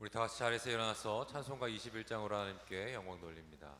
우리 다 같이 자리에서 일어나서 찬송가 21장으로 하나님께 영광 돌립니다.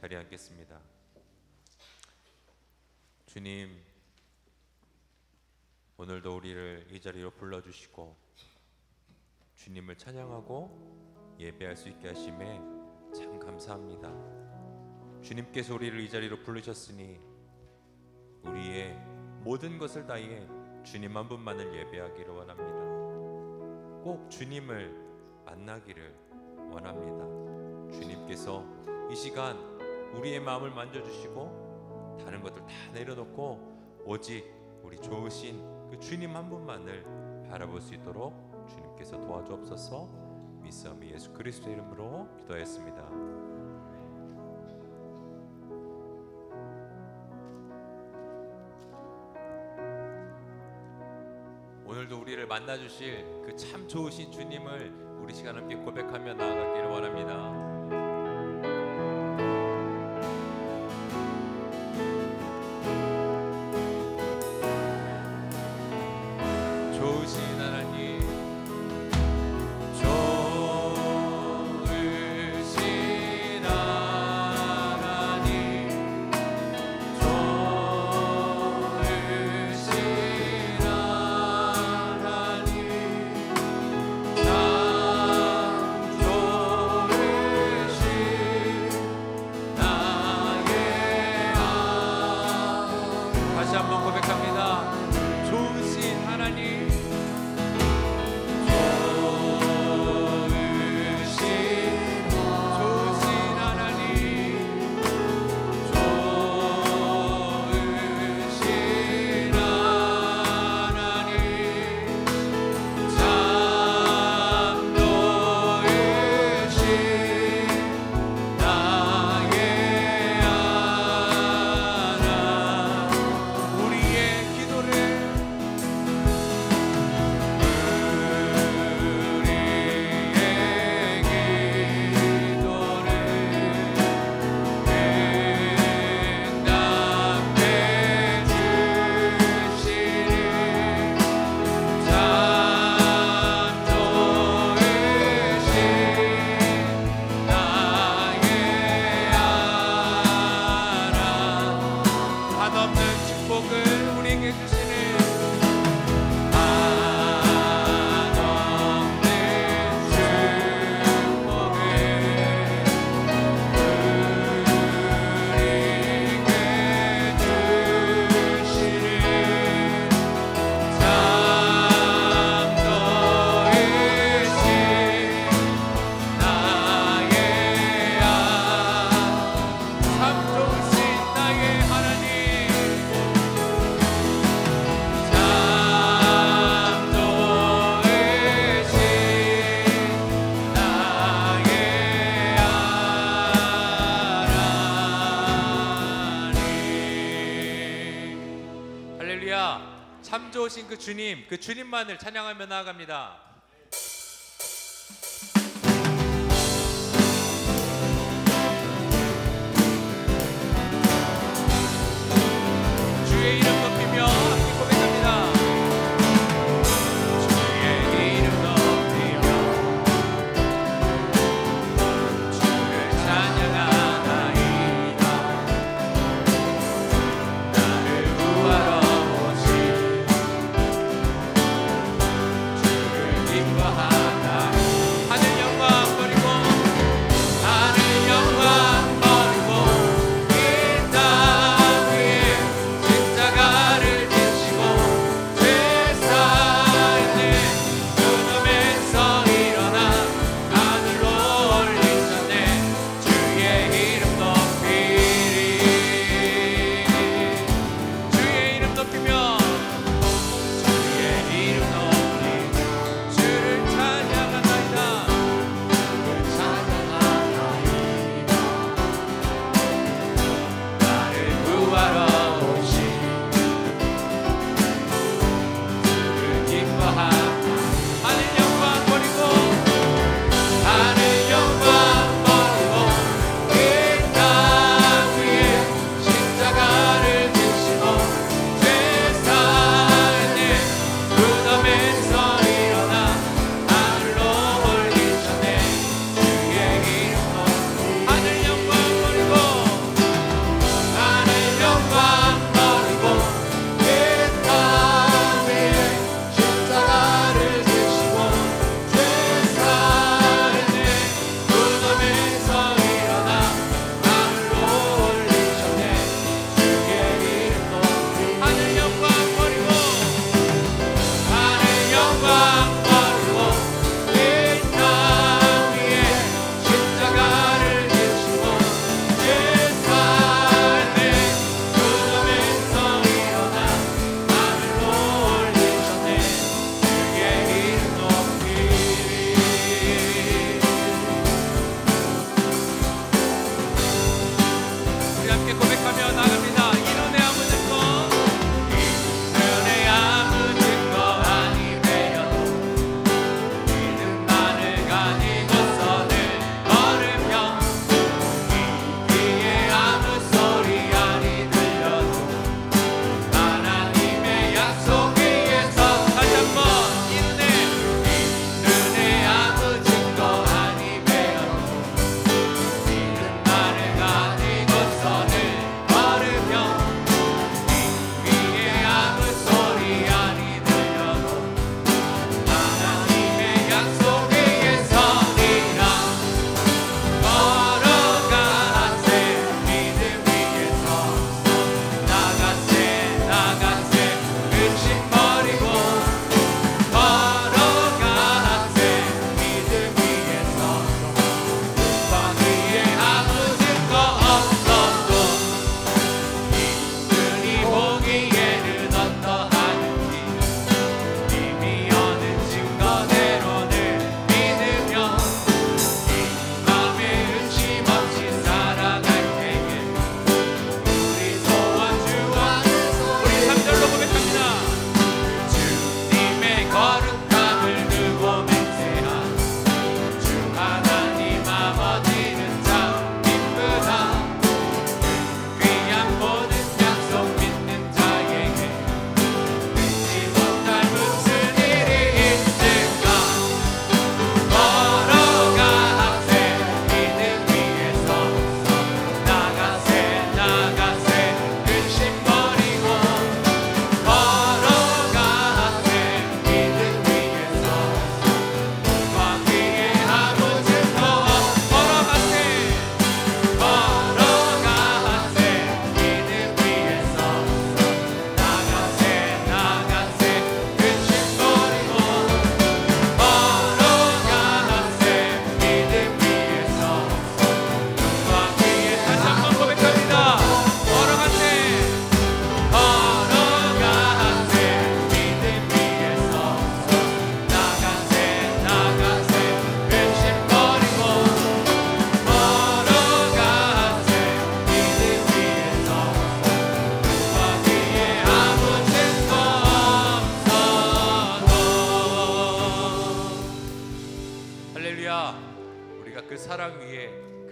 자리에 앉겠습니다. 주님, 오늘도 우리를 이 자리로 불러주시고 주님을 찬양하고 예배할 수 있게 하심에 참 감사합니다. 주님께서 우리를 이 자리로 부르셨으니 우리의 모든 것을 다해 주님 한 분만을 예배하기를 원합니다. 꼭 주님을 만나기를 원합니다. 주님께서 이 시간 우리의 마음을 만져주시고 다른 것들 다 내려놓고 오직 우리 좋으신 그 주님 한 분만을 바라볼 수 있도록 주님께서 도와주옵소서. 믿사오니 예수 그리스도의 이름으로 기도하였습니다. 오늘도 우리를 만나주실 그 참 좋으신 주님을 우리 시간 함께 고백하며 나아가기를 원합니다. 참 좋으신 그 주님, 그 주님만을 찬양하며 나아갑니다. 주의 이름 높이며 함께 고백합니다. 주의 이름 높이며 주를 찬양하나이다. 나를 구하러 오신 주를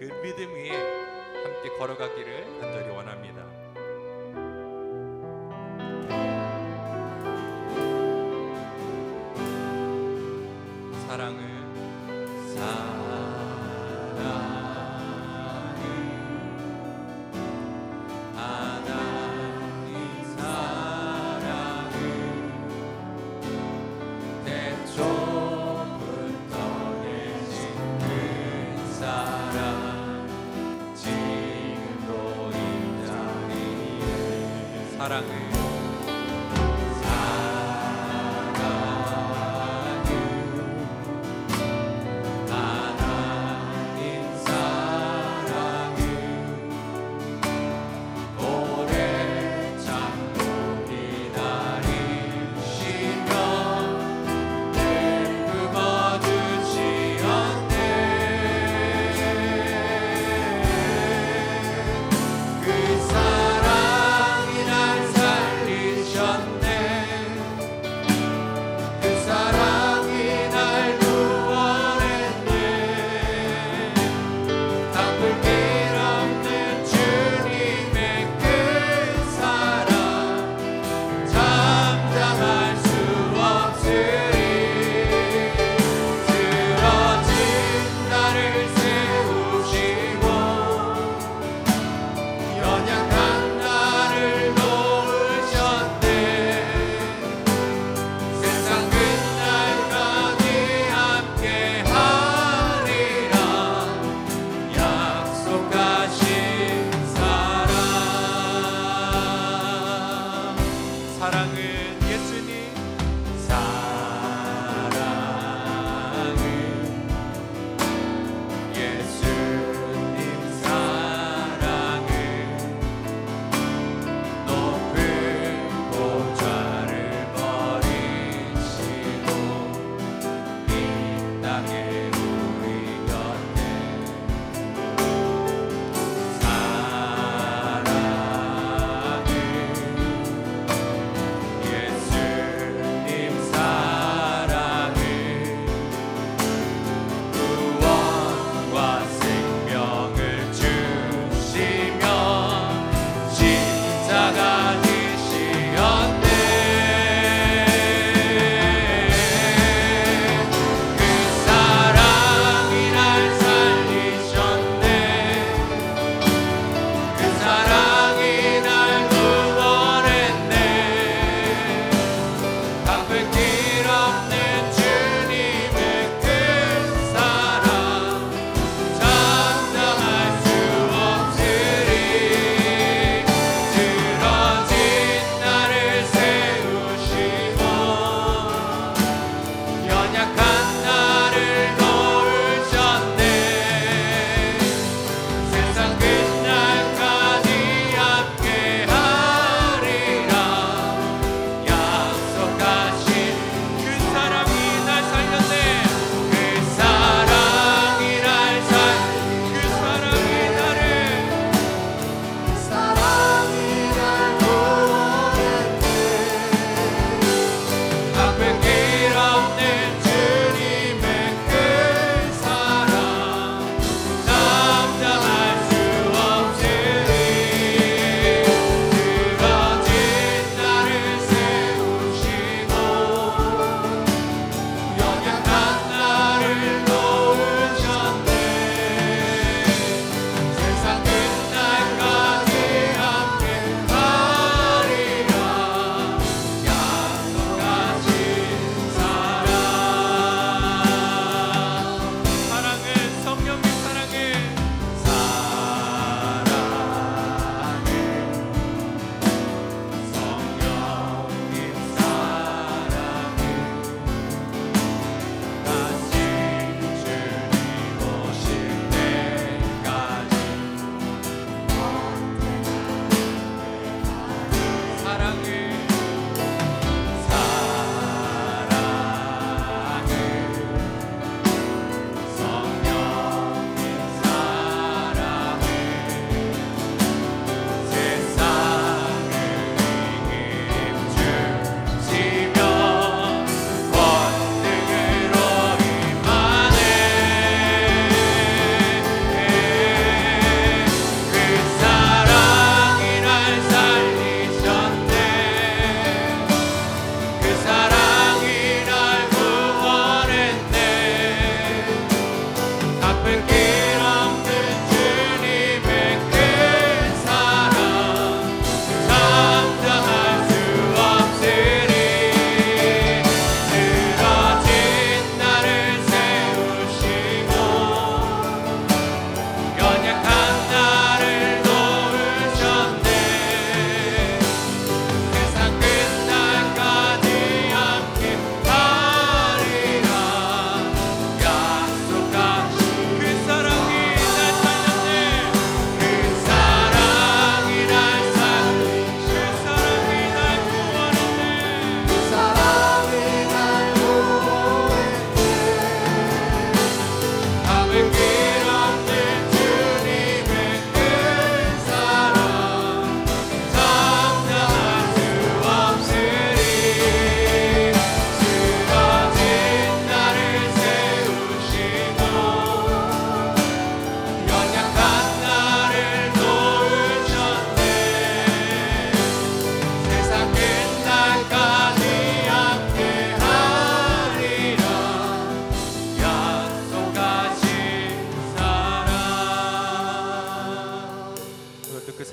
그 믿음 위에 함께 걸어가기를 간절히 원합니다. 사랑은 사랑은 그 사랑이 날 살리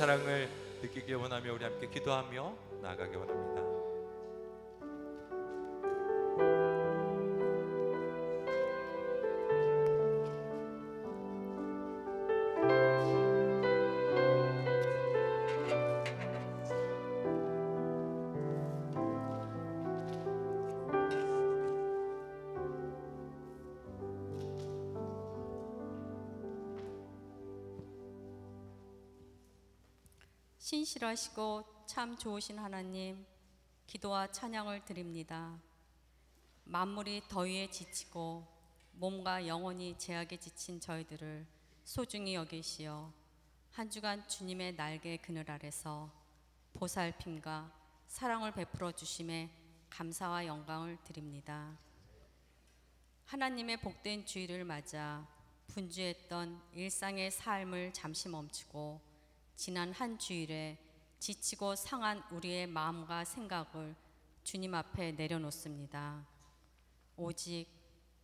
사랑을 느끼길 원하며 우리 함께 기도하며 나아가기 원합니다. 신실하시고 참 좋으신 하나님, 기도와 찬양을 드립니다. 만물이 더위에 지치고 몸과 영혼이 제약에 지친 저희들을 소중히 여기시어 한 주간 주님의 날개 그늘 아래서 보살핌과 사랑을 베풀어 주심에 감사와 영광을 드립니다. 하나님의 복된 주일을 맞아 분주했던 일상의 삶을 잠시 멈추고 지난 한 주일에 지치고 상한 우리의 마음과 생각을 주님 앞에 내려놓습니다. 오직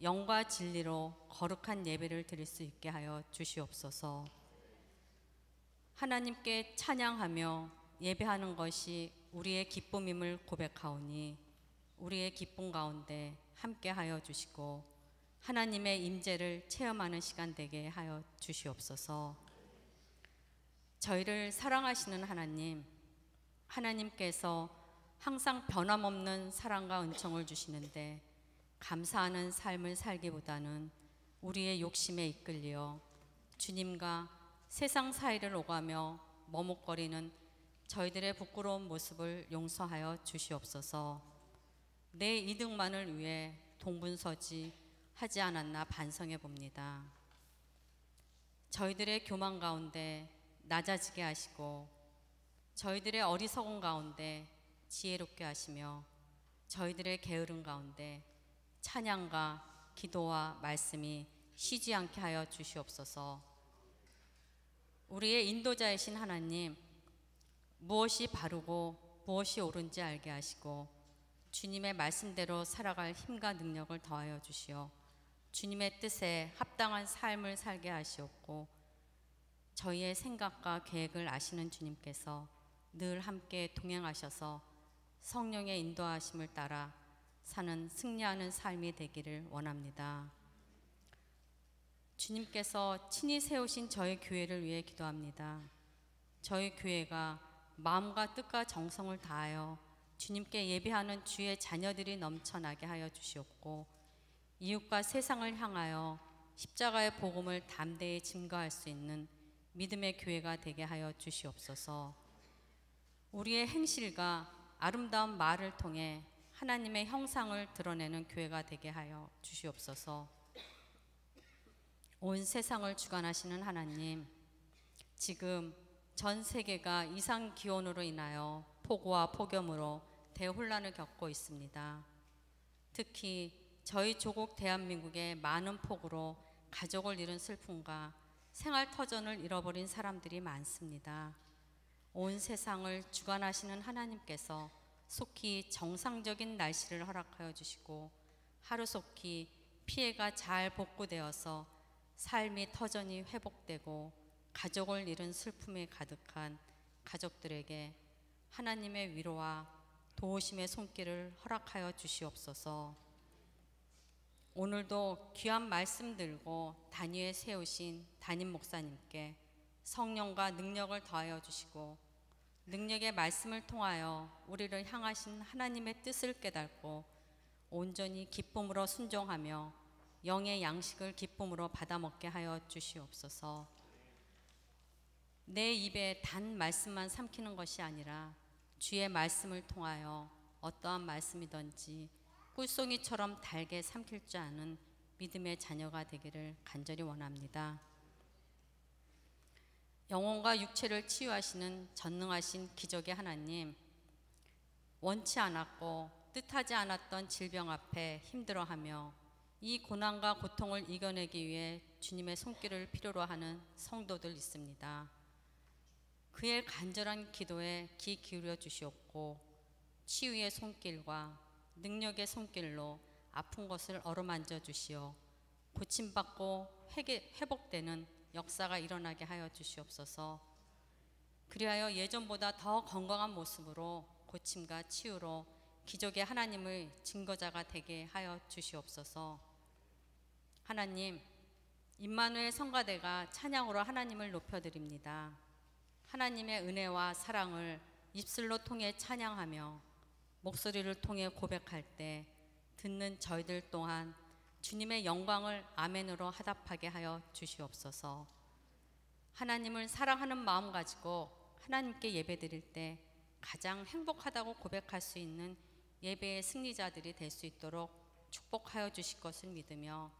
영과 진리로 거룩한 예배를 드릴 수 있게 하여 주시옵소서. 하나님께 찬양하며 예배하는 것이 우리의 기쁨임을 고백하오니 우리의 기쁨 가운데 함께 하여 주시고 하나님의 임재를 체험하는 시간 되게 하여 주시옵소서. 저희를 사랑하시는 하나님, 하나님께서 항상 변함없는 사랑과 은총을 주시는데 감사하는 삶을 살기보다는 우리의 욕심에 이끌려 주님과 세상 사이를 오가며 머뭇거리는 저희들의 부끄러운 모습을 용서하여 주시옵소서. 내 이득만을 위해 동분서지 하지 않았나 반성해 봅니다. 저희들의 교만 가운데 낮아지게 하시고 저희들의 어리석은 가운데 지혜롭게 하시며 저희들의 게으름 가운데 찬양과 기도와 말씀이 쉬지 않게 하여 주시옵소서. 우리의 인도자이신 하나님, 무엇이 바르고 무엇이 옳은지 알게 하시고 주님의 말씀대로 살아갈 힘과 능력을 더하여 주시어 주님의 뜻에 합당한 삶을 살게 하시옵고 저희의 생각과 계획을 아시는 주님께서 늘 함께 동행하셔서 성령의 인도하심을 따라 사는 승리하는 삶이 되기를 원합니다. 주님께서 친히 세우신 저희 교회를 위해 기도합니다. 저희 교회가 마음과 뜻과 정성을 다하여 주님께 예배하는 주의 자녀들이 넘쳐나게 하여 주시옵고 이웃과 세상을 향하여 십자가의 복음을 담대히 증거할 수 있는 믿음의 교회가 되게 하여 주시옵소서. 우리의 행실과 아름다운 말을 통해 하나님의 형상을 드러내는 교회가 되게 하여 주시옵소서. 온 세상을 주관하시는 하나님, 지금 전 세계가 이상 기온으로 인하여 폭우와 폭염으로 대혼란을 겪고 있습니다. 특히 저희 조국 대한민국의 많은 폭우로 가족을 잃은 슬픔과 생활터전을 잃어버린 사람들이 많습니다. 온 세상을 주관하시는 하나님께서 속히 정상적인 날씨를 허락하여 주시고 하루속히 피해가 잘 복구되어서 삶이 터전이 회복되고 가족을 잃은 슬픔에 가득한 가족들에게 하나님의 위로와 도우심의 손길을 허락하여 주시옵소서. 오늘도 귀한 말씀 들고 단위에 세우신 담임 목사님께 성령과 능력을 더하여 주시고 능력의 말씀을 통하여 우리를 향하신 하나님의 뜻을 깨닫고 온전히 기쁨으로 순종하며 영의 양식을 기쁨으로 받아먹게 하여 주시옵소서. 내 입에 단 말씀만 삼키는 것이 아니라 주의 말씀을 통하여 어떠한 말씀이든지 꿀송이처럼 달게 삼킬 줄 아는 믿음의 자녀가 되기를 간절히 원합니다. 영혼과 육체를 치유하시는 전능하신 기적의 하나님, 원치 않았고 뜻하지 않았던 질병 앞에 힘들어하며 이 고난과 고통을 이겨내기 위해 주님의 손길을 필요로 하는 성도들 있습니다. 그의 간절한 기도에 귀 기울여 주시옵고 치유의 손길과 능력의 손길로 아픈 것을 어루만져 주시어 고침받고 회복되는 역사가 일어나게 하여 주시옵소서. 그리하여 예전보다 더 건강한 모습으로 고침과 치유로 기적의 하나님의 증거자가 되게 하여 주시옵소서. 하나님, 임마누엘 성가대가 찬양으로 하나님을 높여드립니다. 하나님의 은혜와 사랑을 입술로 통해 찬양하며 목소리를 통해 고백할 때 듣는 저희들 또한 주님의 영광을 아멘으로 화답하게 하여 주시옵소서. 하나님을 사랑하는 마음 가지고 하나님께 예배드릴 때 가장 행복하다고 고백할 수 있는 예배의 승리자들이 될 수 있도록 축복하여 주실 것을 믿으며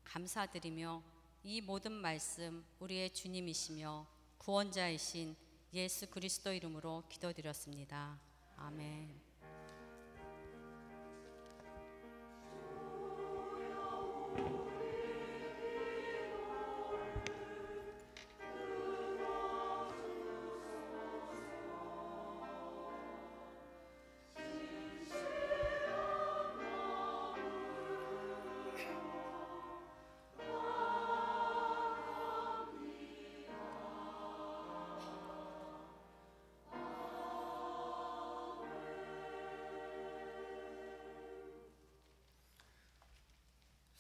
감사드리며 이 모든 말씀 우리의 주님이시며 구원자이신 예수 그리스도 이름으로 기도드렸습니다. 아멘.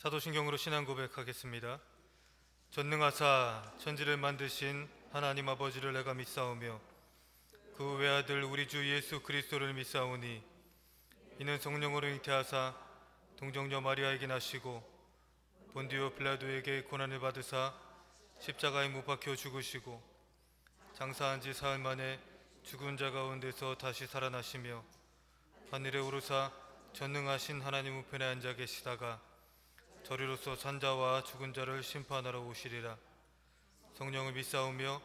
사도신경으로 신앙 고백하겠습니다. 전능하사 천지를 만드신 하나님 아버지를 내가 믿사오며 그 외아들 우리 주 예수 그리스도를 믿사오니 이는 성령으로 잉태하사 동정녀 마리아에게 나시고 본디오 빌라도에게 고난을 받으사 십자가에 못 박혀 죽으시고 장사한 지 사흘 만에 죽은 자 가운데서 다시 살아나시며 하늘에 오르사 전능하신 하나님 우편에 앉아 계시다가 저리로서 산자와 죽은 자를 심판하러 오시리라. 성령을 믿사오며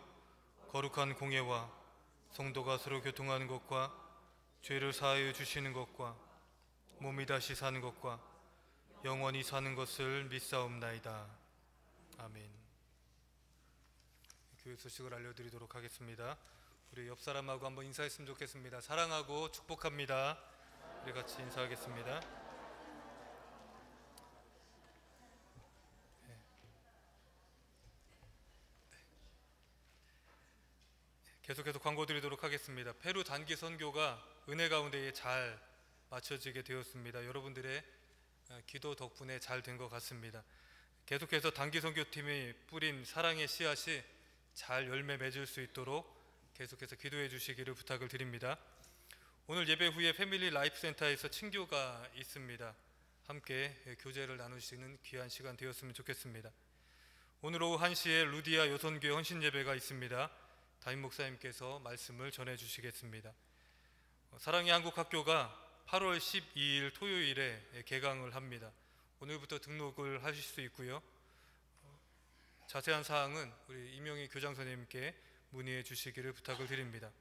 거룩한 공예와 성도가 서로 교통하는 것과 죄를 사하여 주시는 것과 몸이 다시 사는 것과 영원히 사는 것을 믿사옵나이다. 아멘. 교회 소식을 알려드리도록 하겠습니다. 우리 옆 사람하고 한번 인사했으면 좋겠습니다. 사랑하고 축복합니다. 우리 같이 인사하겠습니다. 계속해서 광고 드리도록 하겠습니다. 페루 단기 선교가 은혜 가운데에 잘 마쳐지게 되었습니다. 여러분들의 기도 덕분에 잘 된 것 같습니다. 계속해서 단기 선교팀이 뿌린 사랑의 씨앗이 잘 열매 맺을 수 있도록 계속해서 기도해 주시기를 부탁을 드립니다. 오늘 예배 후에 패밀리 라이프 센터에서 친교가 있습니다. 함께 교제를 나누시는 귀한 시간 되었으면 좋겠습니다. 오늘 오후 1시에 루디아 여선교회 헌신 예배가 있습니다. 담임 목사님께서 말씀을 전해 주시겠습니다. 사랑의 한국학교가 8월 12일 토요일에 개강을 합니다. 오늘부터 등록을 하실 수 있고요. 자세한 사항은 우리 임영희 교장 선생님께 문의해 주시기를 부탁을 드립니다.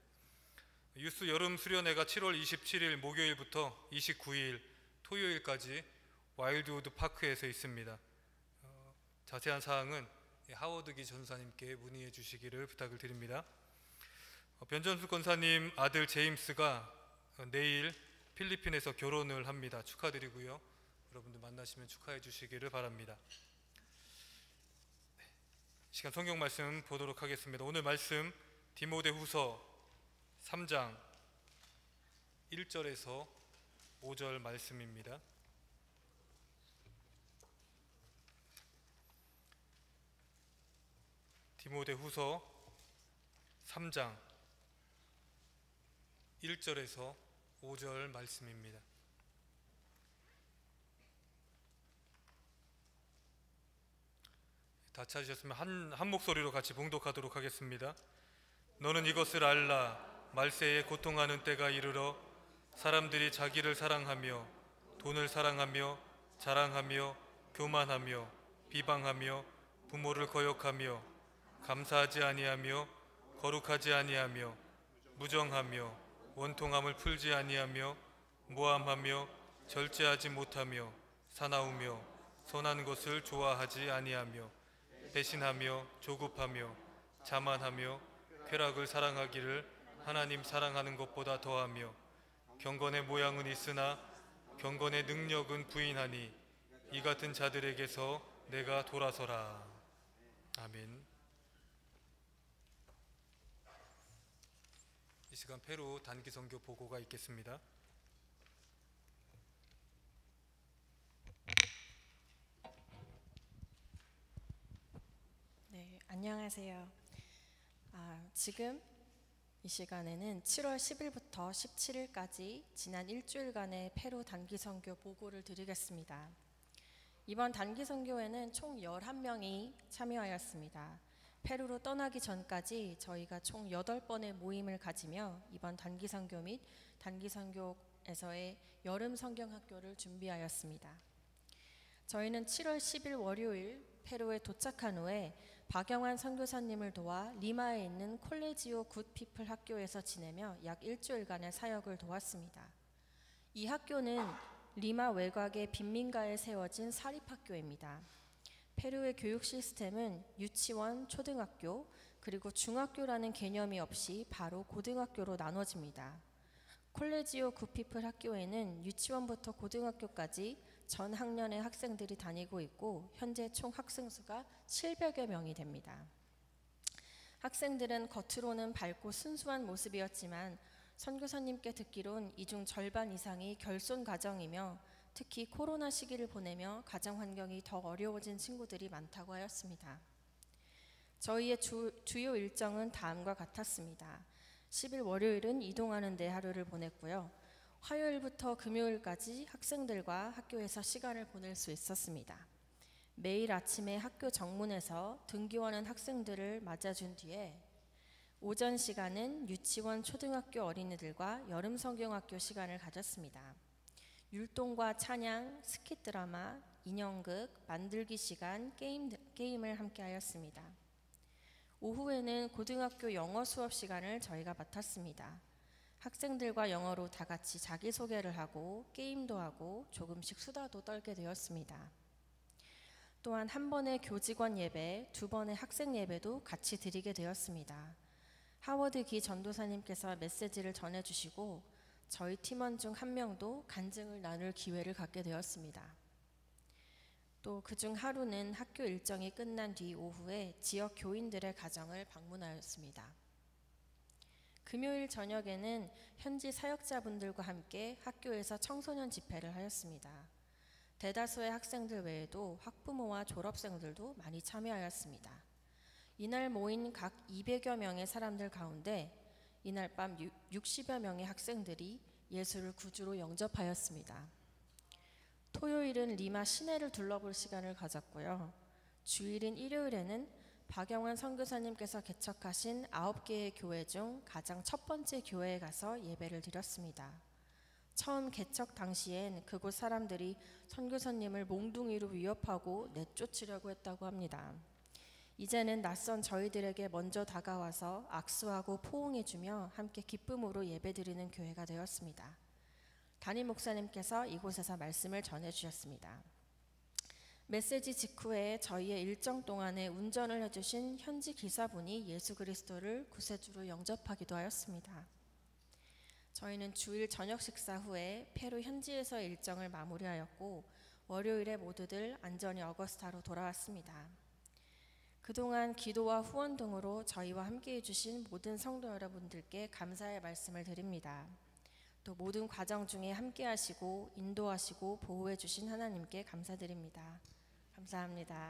유스 여름 수련회가 7월 27일 목요일부터 29일 토요일까지 와일드우드 파크에서 있습니다. 자세한 사항은 하워드기 전사님께 문의해 주시기를 부탁을 드립니다. 변전수 권사님 아들 제임스가 내일 필리핀에서 결혼을 합니다. 축하드리고요. 여러분들 만나시면 축하해 주시기를 바랍니다. 시간 성경 말씀 보도록 하겠습니다. 오늘 말씀 디모데후서 3장 1절에서 5절 말씀입니다. 디모데후서 3장 1절에서 5절 말씀입니다. 다 찾으셨으면 한 목소리로 같이 봉독하도록 하겠습니다. 너는 이것을 알라. 말세에 고통하는 때가 이르러 사람들이 자기를 사랑하며 돈을 사랑하며 자랑하며 교만하며 비방하며 부모를 거역하며 감사하지 아니하며 거룩하지 아니하며 무정하며 원통함을 풀지 아니하며 모함하며 절제하지 못하며 사나우며 선한 것을 좋아하지 아니하며 배신하며 조급하며 자만하며 쾌락을 사랑하기를 하나님 사랑하는 것보다 더하며 경건의 모양은 있으나 경건의 능력은 부인하니 이 같은 자들에게서 내가 돌아서라. 아멘. 시간 페루 단기 선교 보고가 있겠습니다. 네, 안녕하세요. 지금 이 시간에는 7월 10일부터 17일까지 지난 일주일간의 페루 단기 선교 보고를 드리겠습니다. 이번 단기 선교에는 총 11명이 참여하였습니다. 페루로 떠나기 전까지 저희가 총 8번의 모임을 가지며 이번 단기 선교 및 단기 선교에서의 여름 성경 학교를 준비하였습니다. 저희는 7월 10일 월요일 페루에 도착한 후에 박영환 선교사님을 도와 리마에 있는 콜레지오 굿피플 학교에서 지내며 약 일주일간의 사역을 도왔습니다. 이 학교는 리마 외곽의 빈민가에 세워진 사립학교입니다. 페루의 교육 시스템은 유치원, 초등학교, 그리고 중학교라는 개념이 없이 바로 고등학교로 나눠집니다. 콜레지오 굿피플 학교에는 유치원부터 고등학교까지 전 학년의 학생들이 다니고 있고 현재 총 학생 수가 700여 명이 됩니다. 학생들은 겉으로는 밝고 순수한 모습이었지만 선교사님께 듣기론 이 중 절반 이상이 결손 가정이며 특히 코로나 시기를 보내며 가정 환경이 더 어려워진 친구들이 많다고 하였습니다. 저희의 주요 일정은 다음과 같았습니다. 10일 월요일은 이동하는 데 하루를 보냈고요. 화요일부터 금요일까지 학생들과 학교에서 시간을 보낼 수 있었습니다. 매일 아침에 학교 정문에서 등교하는 학생들을 맞아준 뒤에 오전 시간은 유치원, 초등학교 어린이들과 여름 성경학교 시간을 가졌습니다. 율동과 찬양, 스킷 드라마, 인형극, 만들기 시간, 게임을 함께 하였습니다. 오후에는 고등학교 영어 수업 시간을 저희가 맡았습니다. 학생들과 영어로 다 같이 자기소개를 하고 게임도 하고 조금씩 수다도 떨게 되었습니다. 또한 한 번의 교직원 예배, 2번의 학생 예배도 같이 드리게 되었습니다. 하워드 기 전도사님께서 메시지를 전해주시고 저희 팀원 중 한 명도 간증을 나눌 기회를 갖게 되었습니다. 또 그중 하루는 학교 일정이 끝난 뒤 오후에 지역 교인들의 가정을 방문하였습니다. 금요일 저녁에는 현지 사역자분들과 함께 학교에서 청소년 집회를 하였습니다. 대다수의 학생들 외에도 학부모와 졸업생들도 많이 참여하였습니다. 이날 모인 각 200여 명의 사람들 가운데 이날 밤 60여 명의 학생들이 예수를 구주로 영접하였습니다. 토요일은 리마 시내를 둘러볼 시간을 가졌고요. 주일인 일요일에는 박영환 선교사님께서 개척하신 9개의 교회 중 가장 첫 번째 교회에 가서 예배를 드렸습니다. 처음 개척 당시엔 그곳 사람들이 선교사님을 몽둥이로 위협하고 내쫓으려고 했다고 합니다. 이제는 낯선 저희들에게 먼저 다가와서 악수하고 포옹해주며 함께 기쁨으로 예배드리는 교회가 되었습니다. 담임 목사님께서 이곳에서 말씀을 전해주셨습니다. 메시지 직후에 저희의 일정 동안에 운전을 해주신 현지 기사분이 예수 그리스도를 구세주로 영접하기도 하였습니다. 저희는 주일 저녁 식사 후에 페루 현지에서 일정을 마무리하였고 월요일에 모두들 안전히 어거스타로 돌아왔습니다. 그동안 기도와 후원 등으로 저희와 함께 해주신 모든 성도 여러분들께 감사의 말씀을 드립니다. 또 모든 과정 중에 함께 하시고 인도하시고 보호해 주신 하나님께 감사드립니다. 감사합니다.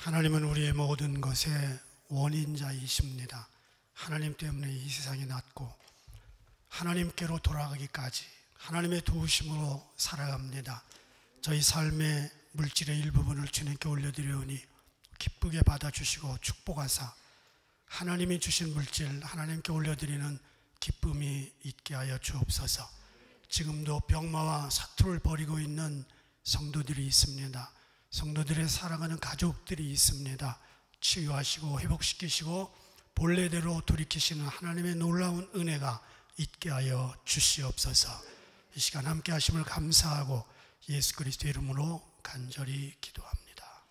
하나님은 우리의 모든 것의 원인자이십니다. 하나님 때문에 이 세상이 났고 하나님께로 돌아가기까지 하나님의 도우심으로 살아갑니다. 저희 삶의 물질의 일부분을 주님께 올려드리오니 기쁘게 받아주시고 축복하사 하나님이 주신 물질 하나님께 올려드리는 기쁨이 있게 하여 주옵소서. 지금도 병마와 사투를 벌이고 있는 성도들이 있습니다. 성도들의 사랑하는 가족들이 있습니다. 치유하시고 회복시키시고 본래대로 돌이키시는 하나님의 놀라운 은혜가 있게 하여 주시옵소서. 이 시간 함께 하심을 감사하고 예수 그리스도의 이름으로 간절히 기도합니다.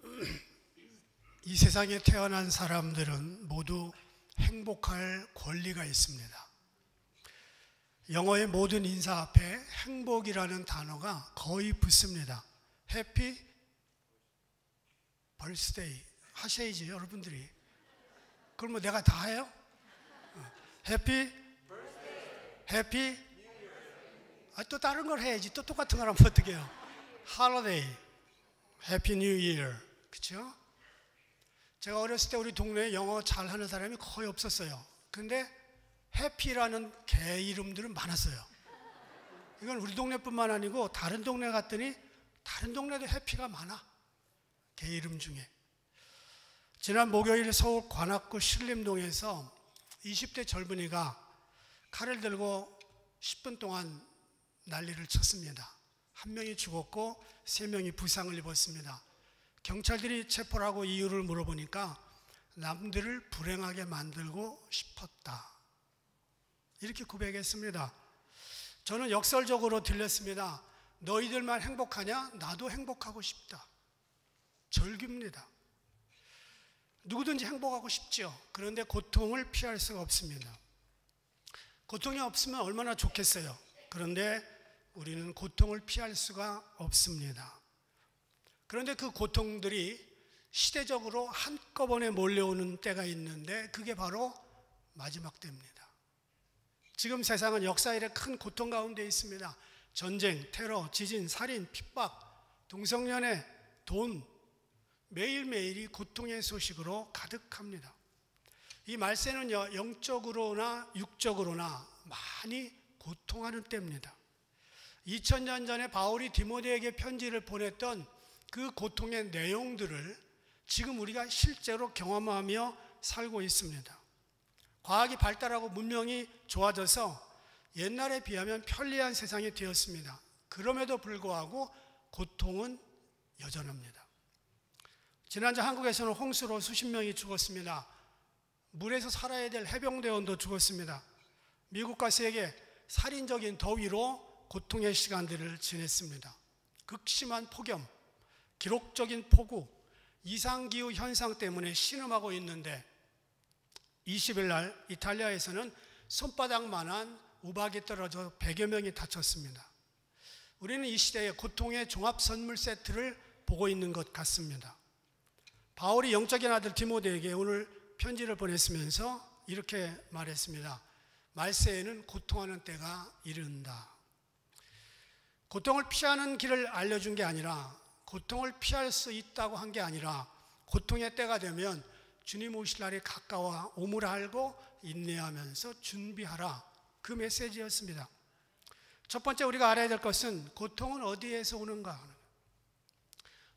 아멘. 이 세상에 태어난 사람들은 모두 행복할 권리가 있습니다. 영어의 모든 인사 앞에 행복이라는 단어가 거의 붙습니다. 해피 벌스데이 하셔야지 여러분들이. 그걸 뭐 내가 다 해요? 해피 또 다른 걸 해야지. 또 똑같은 걸 하면 어떻게 해요? holiday, 해피 뉴 이어. 그렇죠? 제가 어렸을 때 우리 동네에 영어 잘하는 사람이 거의 없었어요. 근데 해피라는 개 이름들은 많았어요. 이건 우리 동네뿐만 아니고 다른 동네 갔더니 다른 동네도 해피가 많아. 개 이름 중에. 지난 목요일 서울 관악구 신림동에서 20대 젊은이가 칼을 들고 10분 동안 난리를 쳤습니다. 한 명이 죽었고 3명이 부상을 입었습니다. 경찰들이 체포를 하고 이유를 물어보니까 남들을 불행하게 만들고 싶었다. 이렇게 고백했습니다. 저는 역설적으로 들렸습니다. 너희들만 행복하냐? 나도 행복하고 싶다. 절규입니다. 누구든지 행복하고 싶죠. 그런데 고통을 피할 수가 없습니다. 고통이 없으면 얼마나 좋겠어요. 그런데 우리는 고통을 피할 수가 없습니다. 그런데 그 고통들이 시대적으로 한꺼번에 몰려오는 때가 있는데 그게 바로 마지막 때입니다. 지금 세상은 역사 이래 큰 고통 가운데 있습니다. 전쟁, 테러, 지진, 살인, 핍박, 동성연애, 돈, 매일매일이 고통의 소식으로 가득합니다. 이 말세는요, 영적으로나 육적으로나 많이 고통하는 때입니다. 2000년 전에 바울이 디모데에게 편지를 보냈던 그 고통의 내용들을 지금 우리가 실제로 경험하며 살고 있습니다. 과학이 발달하고 문명이 좋아져서 옛날에 비하면 편리한 세상이 되었습니다. 그럼에도 불구하고 고통은 여전합니다. 지난주 한국에서는 홍수로 수십 명이 죽었습니다. 물에서 살아야 될 해병대원도 죽었습니다. 미국과 세계 살인적인 더위로 고통의 시간들을 지냈습니다. 극심한 폭염, 기록적인 폭우, 이상기후 현상 때문에 신음하고 있는데 20일 날 이탈리아에서는 손바닥만한 우박이 떨어져 100여 명이 다쳤습니다. 우리는 이 시대에 고통의 종합 선물 세트를 보고 있는 것 같습니다. 바울이 영적인 아들 디모데에게 오늘 편지를 보냈으면서 이렇게 말했습니다. 말세에는 고통하는 때가 이른다. 고통을 피하는 길을 알려준 게 아니라 고통을 피할 수 있다고 한 게 아니라 고통의 때가 되면 주님 오실 날이 가까워 오물 알고 인내하면서 준비하라. 그 메시지였습니다. 첫 번째 우리가 알아야 될 것은 고통은 어디에서 오는가?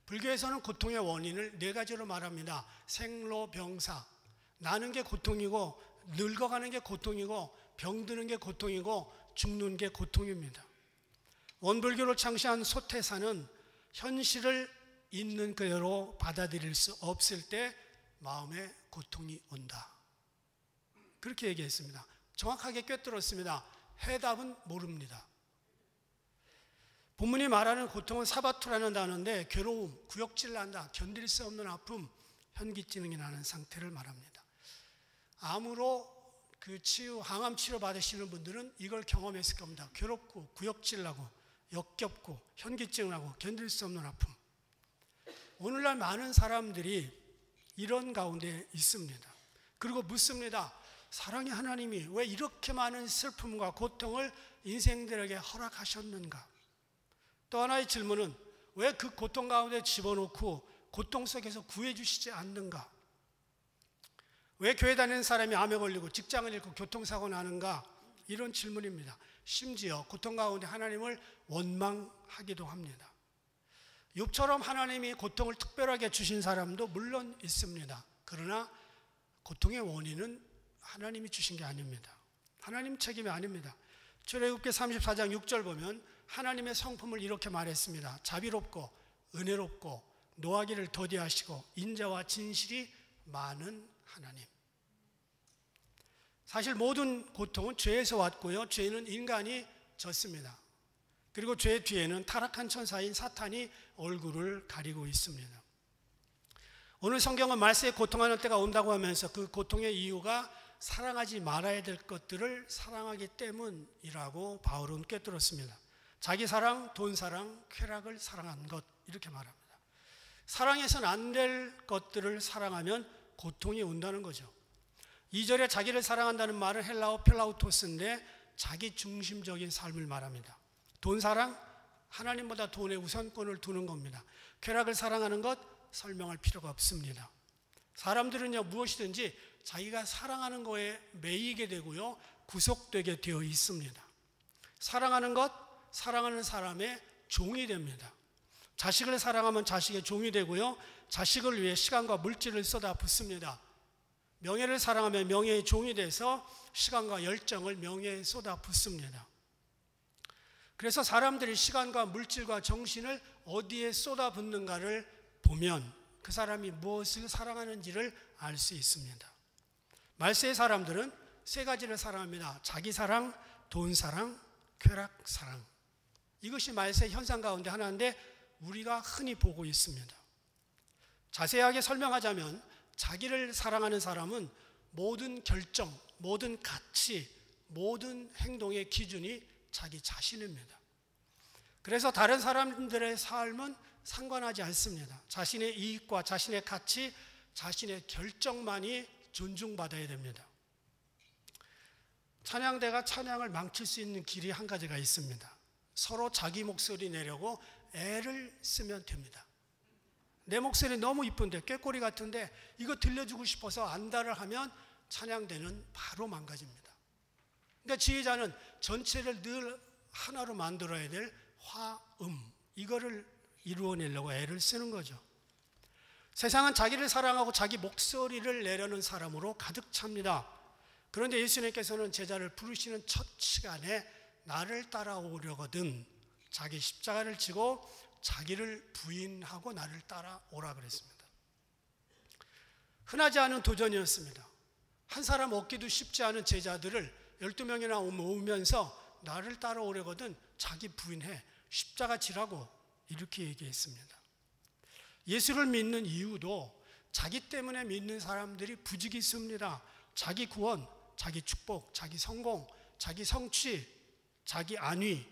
불교에서는 고통의 원인을 4가지로 말합니다. 생로병사. 나는 게 고통이고 늙어가는 게 고통이고 병드는 게 고통이고 죽는 게 고통입니다. 원불교를 창시한 소태사는 현실을 있는 그대로 받아들일 수 없을 때 마음에 고통이 온다. 그렇게 얘기했습니다. 정확하게 꿰뚫었습니다. 해답은 모릅니다. 본문이 말하는 고통은 사바투라는 단어인데 괴로움, 구역질 난다, 견딜 수 없는 아픔, 현기증이 나는 상태를 말합니다. 암으로 그 치유, 항암 치료 받으시는 분들은 이걸 경험했을 겁니다. 괴롭고 구역질 나고 역겹고 현기증 나고 견딜 수 없는 아픔. 오늘날 많은 사람들이 이런 가운데 있습니다. 그리고 묻습니다. 사랑의 하나님이 왜 이렇게 많은 슬픔과 고통을 인생들에게 허락하셨는가? 또 하나의 질문은 왜 그 고통 가운데 집어넣고 고통 속에서 구해주시지 않는가? 왜 교회 다니는 사람이 암에 걸리고 직장을 잃고 교통사고 나는가? 이런 질문입니다. 심지어 고통 가운데 하나님을 원망하기도 합니다. 욥처럼 하나님이 고통을 특별하게 주신 사람도 물론 있습니다. 그러나 고통의 원인은 하나님이 주신 게 아닙니다. 하나님 책임이 아닙니다. 출애굽기 34장 6절 보면 하나님의 성품을 이렇게 말했습니다. 자비롭고 은혜롭고 노하기를 더디하시고 인자와 진실이 많은 하나님. 사실 모든 고통은 죄에서 왔고요. 죄는 인간이 졌습니다. 그리고 죄 뒤에는 타락한 천사인 사탄이 얼굴을 가리고 있습니다. 오늘 성경은 말세에 고통하는 때가 온다고 하면서 그 고통의 이유가 사랑하지 말아야 될 것들을 사랑하기 때문이라고 바울은 꿰뚫었습니다. 자기 사랑, 돈 사랑, 쾌락을 사랑한 것 이렇게 말합니다. 사랑해서는 안 될 것들을 사랑하면 고통이 온다는 거죠. 2절에 자기를 사랑한다는 말은 헬라어 필라우토스인데 자기 중심적인 삶을 말합니다. 돈 사랑, 하나님보다 돈에 우선권을 두는 겁니다. 쾌락을 사랑하는 것 설명할 필요가 없습니다. 사람들은요 무엇이든지 자기가 사랑하는 거에 매이게 되고요 구속되게 되어 있습니다. 사랑하는 것, 사랑하는 사람의 종이 됩니다. 자식을 사랑하면 자식의 종이 되고요 자식을 위해 시간과 물질을 쏟아붓습니다. 명예를 사랑하면 명예의 종이 돼서 시간과 열정을 명예에 쏟아붓습니다. 그래서 사람들이 시간과 물질과 정신을 어디에 쏟아붓는가를 보면 그 사람이 무엇을 사랑하는지를 알 수 있습니다. 말세의 사람들은 세 가지를 사랑합니다. 자기 사랑, 돈 사랑, 쾌락 사랑. 이것이 말세의 현상 가운데 하나인데 우리가 흔히 보고 있습니다. 자세하게 설명하자면 자기를 사랑하는 사람은 모든 결정, 모든 가치, 모든 행동의 기준이 자기 자신입니다. 그래서 다른 사람들의 삶은 상관하지 않습니다. 자신의 이익과 자신의 가치, 자신의 결정만이 존중받아야 됩니다. 찬양대가 찬양을 망칠 수 있는 길이 한 가지가 있습니다. 서로 자기 목소리 내려고 애를 쓰면 됩니다. 내 목소리 너무 이쁜데 꾀꼬리 같은데 이거 들려주고 싶어서 안다를 하면 찬양대는 바로 망가집니다. 그러니까 지휘자는 전체를 늘 하나로 만들어야 될 화음, 이거를 이루어내려고 애를 쓰는 거죠. 세상은 자기를 사랑하고 자기 목소리를 내려는 사람으로 가득 찹니다. 그런데 예수님께서는 제자를 부르시는 첫 시간에 나를 따라오려거든 자기 십자가를 지고 자기를 부인하고 나를 따라오라 그랬습니다. 흔하지 않은 도전이었습니다. 한 사람 얻기도 쉽지 않은 제자들을 12명이나 모으면서 나를 따라오려거든 자기 부인해 십자가 지라고 이렇게 얘기했습니다. 예수를 믿는 이유도 자기 때문에 믿는 사람들이 부지기수입니다. 자기 구원, 자기 축복, 자기 성공, 자기 성취, 자기 안위,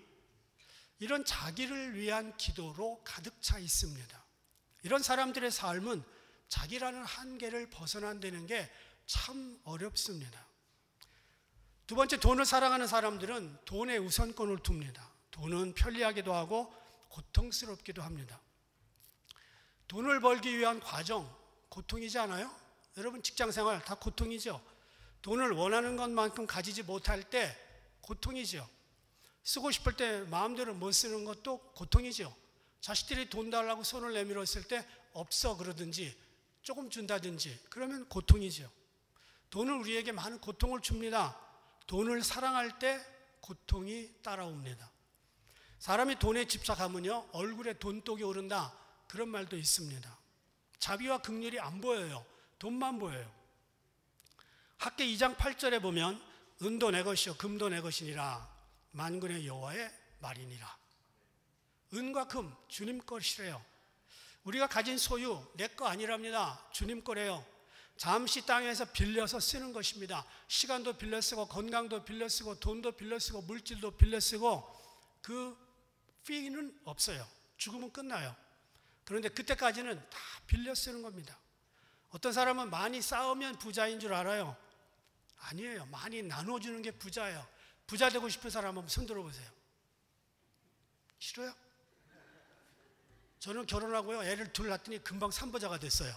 이런 자기를 위한 기도로 가득 차 있습니다. 이런 사람들의 삶은 자기라는 한계를 벗어난다는 게 참 어렵습니다. 두 번째, 돈을 사랑하는 사람들은 돈에 우선권을 둡니다. 돈은 편리하기도 하고 고통스럽기도 합니다. 돈을 벌기 위한 과정, 고통이지 않아요? 여러분 직장생활 다 고통이죠. 돈을 원하는 것만큼 가지지 못할 때 고통이죠. 쓰고 싶을 때 마음대로 못 쓰는 것도 고통이죠. 자식들이 돈 달라고 손을 내밀었을 때 없어 그러든지 조금 준다든지 그러면 고통이죠. 돈은 우리에게 많은 고통을 줍니다. 돈을 사랑할 때 고통이 따라옵니다. 사람이 돈에 집착하면요 얼굴에 돈독이 오른다 그런 말도 있습니다. 자비와 긍휼이 안 보여요. 돈만 보여요. 학계 2장 8절에 보면 은도 내 것이요 금도 내 것이니라 만군의 여호와의 말이니라. 은과 금 주님 것이래요. 우리가 가진 소유 내 거 아니랍니다. 주님 거래요. 잠시 땅에서 빌려서 쓰는 것입니다. 시간도 빌려 쓰고 건강도 빌려 쓰고 돈도 빌려 쓰고 물질도 빌려 쓰고 그 피는 없어요. 죽으면 끝나요. 그런데 그때까지는 다 빌려 쓰는 겁니다. 어떤 사람은 많이 쌓으면 부자인 줄 알아요. 아니에요. 많이 나눠주는 게 부자예요. 부자 되고 싶은 사람 한번 손 들어보세요. 싫어요? 저는 결혼하고요, 애를 둘 낳았더니 금방 산부자가 됐어요.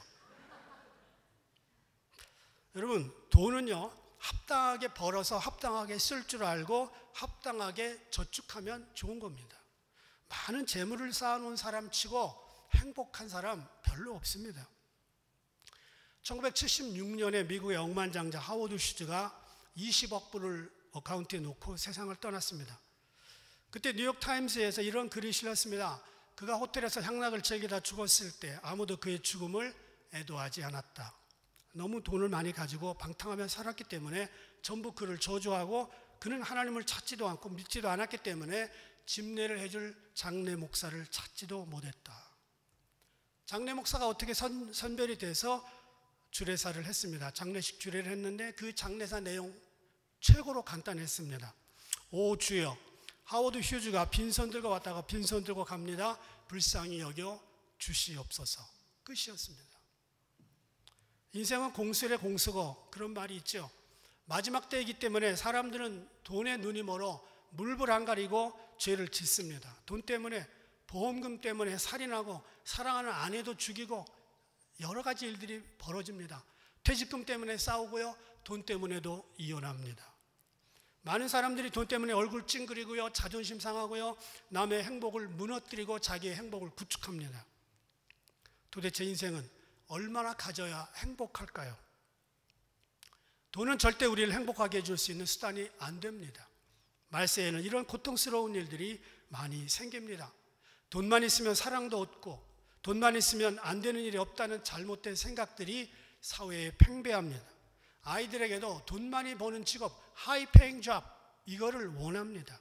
여러분, 돈은요, 합당하게 벌어서 합당하게 쓸 줄 알고 합당하게 저축하면 좋은 겁니다. 많은 재물을 쌓아놓은 사람 치고 행복한 사람 별로 없습니다. 1976년에 미국의 억만장자 하워드 슈즈가 20억 불을 어카운트에 놓고 세상을 떠났습니다. 그때 뉴욕타임스에서 이런 글이 실렸습니다. 그가 호텔에서 향락을 즐기다 죽었을 때 아무도 그의 죽음을 애도하지 않았다. 너무 돈을 많이 가지고 방탕하며 살았기 때문에 전부 그를 저주하고 그는 하나님을 찾지도 않고 믿지도 않았기 때문에 집례를 해줄 장례 목사를 찾지도 못했다. 장례 목사가 어떻게 선별이 돼서 주례사를 했습니다. 장례식 주례를 했는데 그 장례사 내용 최고로 간단했습니다. 오 주여, 하워드 휴즈가 빈손 들고 왔다가 빈손 들고 갑니다. 불쌍히 여겨 주시옵소서. 끝이었습니다. 인생은 공술의 공수고 그런 말이 있죠. 마지막 때이기 때문에 사람들은 돈에 눈이 멀어 물불 안 가리고 죄를 짓습니다. 돈 때문에, 보험금 때문에 살인하고 사랑하는 아내도 죽이고 여러 가지 일들이 벌어집니다. 퇴직금 때문에 싸우고요, 돈 때문에도 이혼합니다. 많은 사람들이 돈 때문에 얼굴 찡그리고요, 자존심 상하고요, 남의 행복을 무너뜨리고 자기의 행복을 구축합니다. 도대체 인생은 얼마나 가져야 행복할까요? 돈은 절대 우리를 행복하게 해줄 수 있는 수단이 안 됩니다. 말세에는 이런 고통스러운 일들이 많이 생깁니다. 돈만 있으면 사랑도 없고 돈만 있으면 안 되는 일이 없다는 잘못된 생각들이 사회에 팽배합니다. 아이들에게도 돈 많이 버는 직업, 하이 페잉 잡, 이거를 원합니다.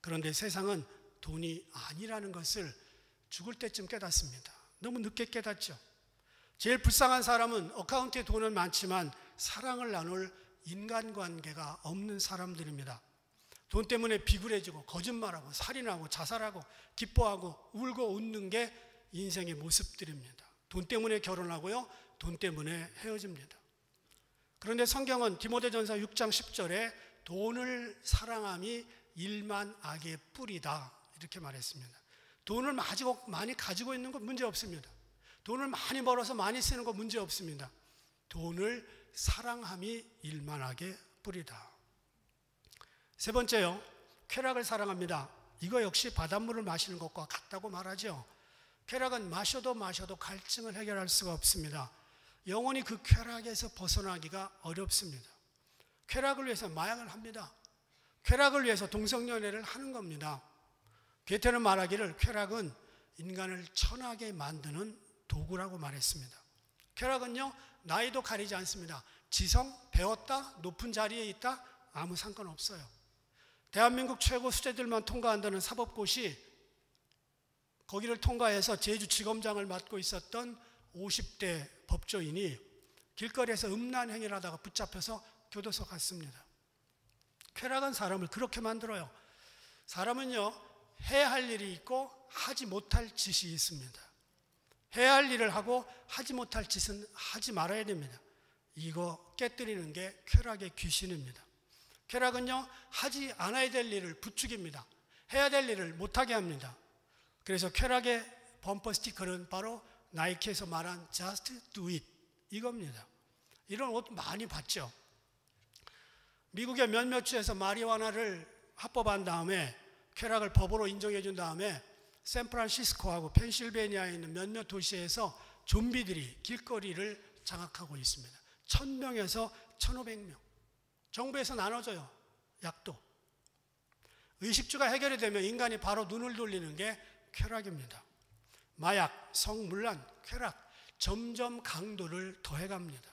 그런데 세상은 돈이 아니라는 것을 죽을 때쯤 깨닫습니다. 너무 늦게 깨닫죠. 제일 불쌍한 사람은 어카운트에 돈은 많지만 사랑을 나눌 인간관계가 없는 사람들입니다. 돈 때문에 비굴해지고 거짓말하고 살인하고 자살하고 기뻐하고 울고 웃는 게 인생의 모습들입니다. 돈 때문에 결혼하고요, 돈 때문에 헤어집니다. 그런데 성경은 디모데전서 6장 10절에 돈을 사랑함이 일만 악의 뿌리다 이렇게 말했습니다. 돈을 많이 가지고 있는 건 문제 없습니다. 돈을 많이 벌어서 많이 쓰는 건 문제 없습니다. 돈을 사랑함이 일만 악의 뿌리다. 세 번째요, 쾌락을 사랑합니다. 이거 역시 바닷물을 마시는 것과 같다고 말하죠. 쾌락은 마셔도 갈증을 해결할 수가 없습니다. 영원히 그 쾌락에서 벗어나기가 어렵습니다. 쾌락을 위해서 마약을 합니다. 쾌락을 위해서 동성연애를 하는 겁니다. 괴테는 말하기를 쾌락은 인간을 천하게 만드는 도구라고 말했습니다. 쾌락은요, 나이도 가리지 않습니다. 지성, 배웠다, 높은 자리에 있다, 아무 상관없어요. 대한민국 최고 수재들만 통과한다는 사법고시, 거기를 통과해서 제주지검장을 맡고 있었던 50대 법조인이 길거리에서 음란 행위를 하다가 붙잡혀서 교도소 갔습니다. 쾌락은 사람을 그렇게 만들어요. 사람은요, 해야 할 일이 있고 하지 못할 짓이 있습니다. 해야 할 일을 하고 하지 못할 짓은 하지 말아야 됩니다. 이거 깨뜨리는 게 쾌락의 귀신입니다. 쾌락은요, 하지 않아야 될 일을 부추깁니다. 해야 될 일을 못하게 합니다. 그래서 쾌락의 범퍼 스티커는 바로 나이키에서 말한 Just do it 이겁니다. 이런 옷 많이 봤죠. 미국의 몇몇 주에서 마리화나를 합법한 다음에 쾌락을 법으로 인정해 준 다음에 샌프란시스코하고 펜실베니아에 있는 몇몇 도시에서 좀비들이 길거리를 장악하고 있습니다. 1000명에서 1500명. 정부에서 나눠줘요. 약도. 의식주가 해결이 되면 인간이 바로 눈을 돌리는 게 쾌락입니다. 마약, 성물란, 쾌락 점점 강도를 더해갑니다.